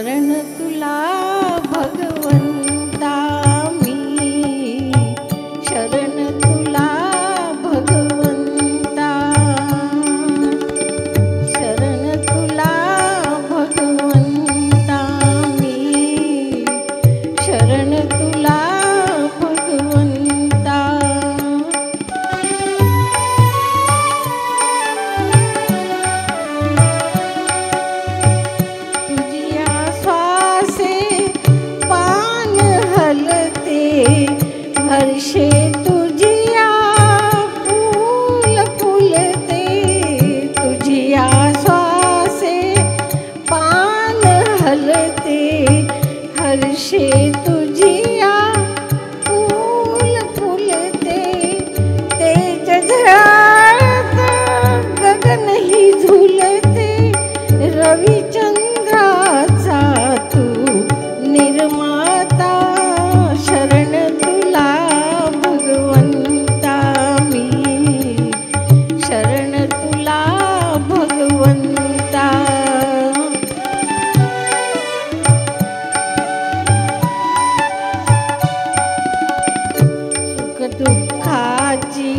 शरण तुला भगवंता मी, शरण तुला भगवंता, शरण तुला भगवंता मी, शरण तुला भगवंता। हर्षे तुझिया फूल फुलते, तुझिया श्वासे पान हलते, हर्षे तुझिया फूल फुलते, तेज झळाळत गगनही झुलते, रविचंद्राचा तू निर्माता, शरण तुला भगवंता मी, शरण तुला भगवंता। सुख दुःखाची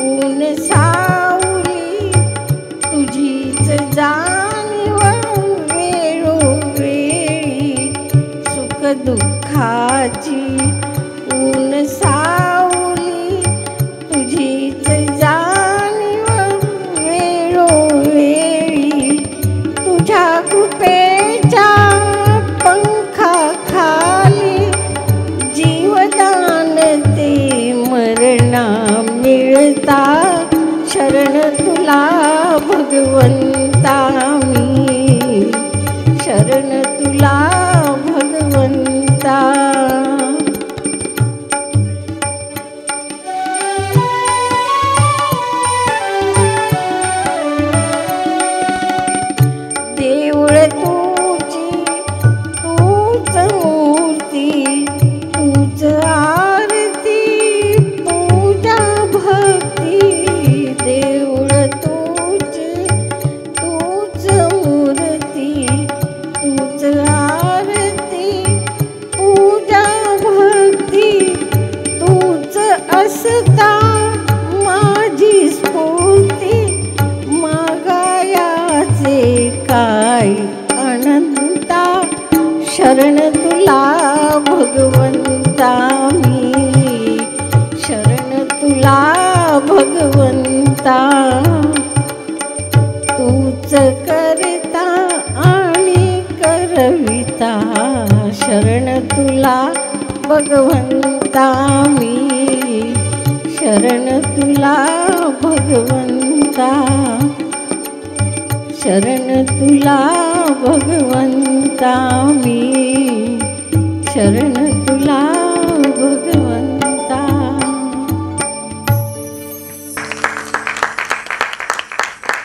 ऊन सावली, तुझीच जाणीव वेळोवेळी, सुख दुःखाची ऊन सावली, तुझीच जाणीव वेळोवेळी, तुझ्या कृपेच्या पंखाखाली जीवदान ते मरणा मिळता, शरण तुला भगवंता मी, शरण तुला भगवंता। देऊळ तुझी तूच मूर्ती, तूच आरती पूजा भक्ती, देऊळ तुझी तूच मूर्ती, तूच आरती पूजा भक्ती, तूच असता माझी स्फूर्ती, मागायाचे काय अनंता, शरण तुला भगवंता मी, शरण तुला भगवंता। तूच करता आणि करविता, शरण तुला भगवंता मी, शरण तुला भगवंता, शरण तुला भगवंता मी, शरण